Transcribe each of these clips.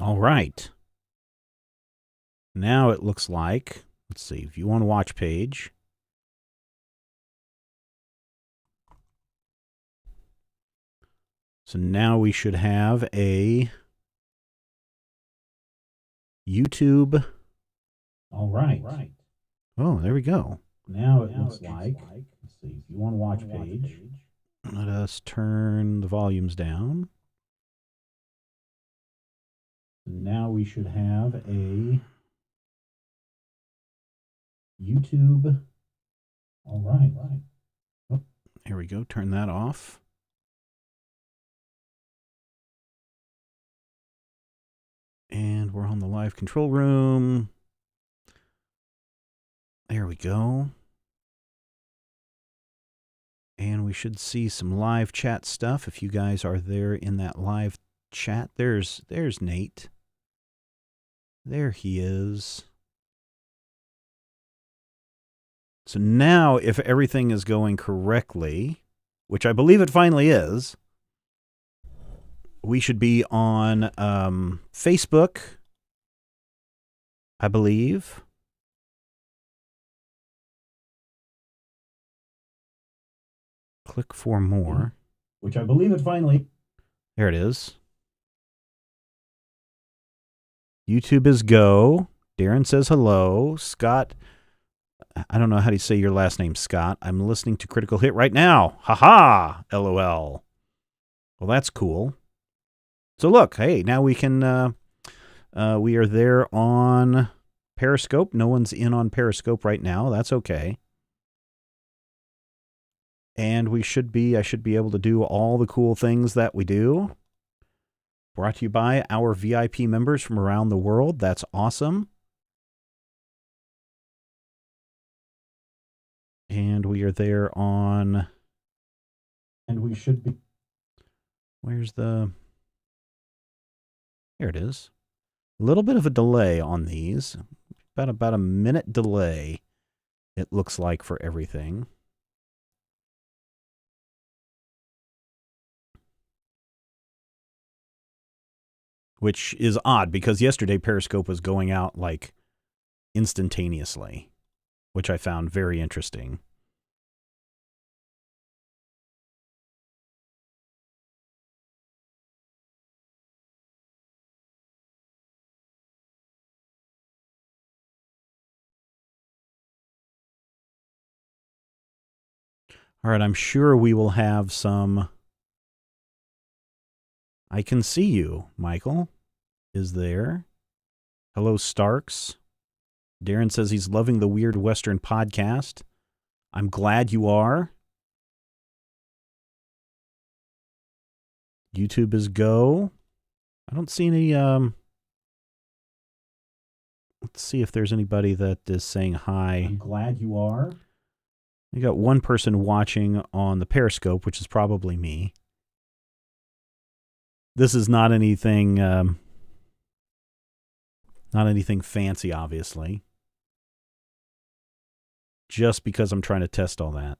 All right. Now it looks like, let's see, if you want to watch page. So now we should have a YouTube. All right. Oh, there we go. Now it looks like, let's see, if you want to watch page. Let us turn the volumes down. Now we should have a YouTube. All right. Oh, here we go. Turn that off. And we're on the live control room. There we go. And we should see some live chat stuff if you guys are there in that live chat. There's Nate. There he is. So now if everything is going correctly, which I believe it finally is, we should be on Facebook, I believe. Click for more. Which I believe it finally. There it is. YouTube is go. Darren says hello. Scott, I don't know how to say your last name, Scott. I'm listening to Critical Hit right now. Ha-ha! LOL. Well, that's cool. So look, hey, now we can, we are there on Periscope. No one's in on Periscope right now. That's okay. And I should be able to do all the cool things that we do. Brought to you by our VIP members from around the world. That's awesome. And we are there on... And we should be... Where's the... There it is. A little bit of a delay on these. About a minute delay, it looks like, for everything. Which is odd, because yesterday Periscope was going out, like, instantaneously, which I found very interesting. All right, I'm sure we will have some... I can see you, Michael is there. Hello, Starks. Darren says he's loving the Weird Western podcast. I'm glad you are. YouTube is go. I don't see any... Let's see if there's anybody that is saying hi. I'm glad you are. We got one person watching on the Periscope, which is probably me. This is not anything fancy, obviously. Just because I'm trying to test all that.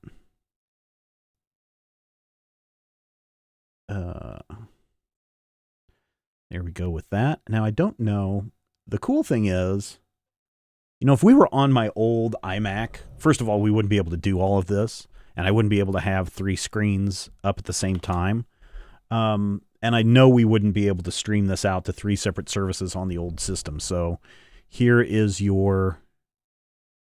There we go with that. Now, I don't know. The cool thing is, you know, if we were on my old iMac, first of all, we wouldn't be able to do all of this, and I wouldn't be able to have 3 screens up at the same time. And I know we wouldn't be able to stream this out to 3 separate services on the old system. So here is your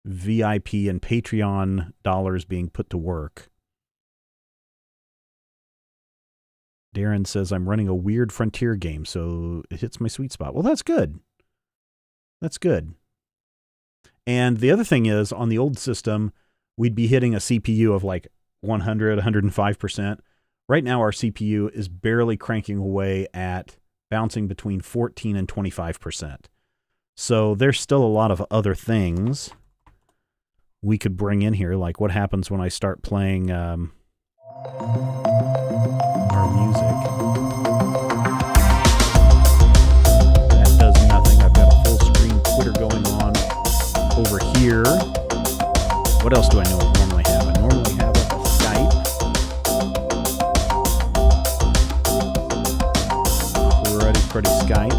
VIP and Patreon dollars being put to work. Darren says, I'm running a weird Frontier game, so it hits my sweet spot. Well, that's good. That's good. And the other thing is, on the old system, we'd be hitting a CPU of like 100, 105%. Right now, our CPU is barely cranking away at bouncing between 14 and 25%. So there's still a lot of other things we could bring in here, like what happens when I start playing our music. That does nothing. I've got a full screen Twitter going on over here. What else do I normally have? I normally have a Skype. Pretty Skype.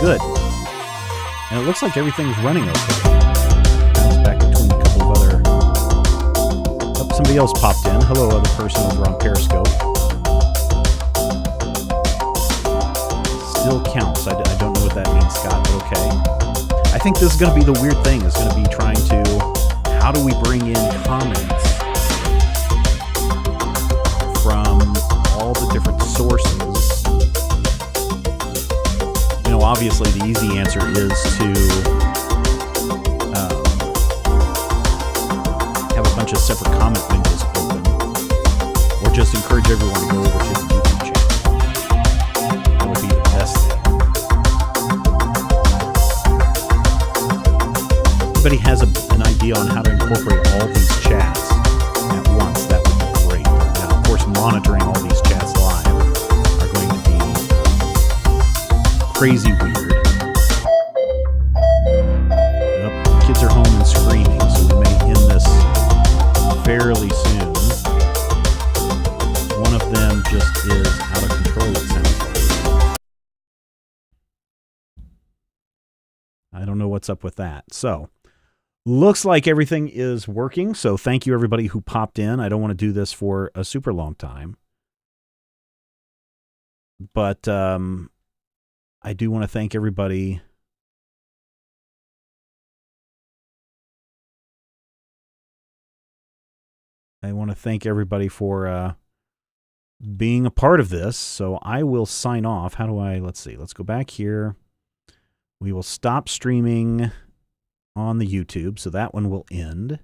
good. And it looks like everything's running okay. Bounce back between a couple of other... Oh, somebody else popped in. Hello, other person over on Periscope. Still counts. I don't know what that means, Scott, but okay. I think this is going to be the weird thing. It's going to be trying to... How do we bring in comments from all the different sources? You know, obviously the easy answer is to have a bunch of separate comment windows open, or just encourage everyone to go over to the YouTube channel. That would be the best thing. If anybody has an idea on how to incorporate all these chats at once, that would be great. Now, of course, monitoring all these chats live are going to be crazy weird. Yep, kids are home and screaming, so we may end this fairly soon. One of them just is out of control, it sounds like. I don't know what's up with that. So, looks like everything is working, so thank you everybody who popped in. I don't want to do this for a super long time. But I do want to thank everybody. I want to thank everybody for being a part of this. So I will sign off. How do I, let's see, let's go back here. We will stop streaming on the YouTube, so that one will end.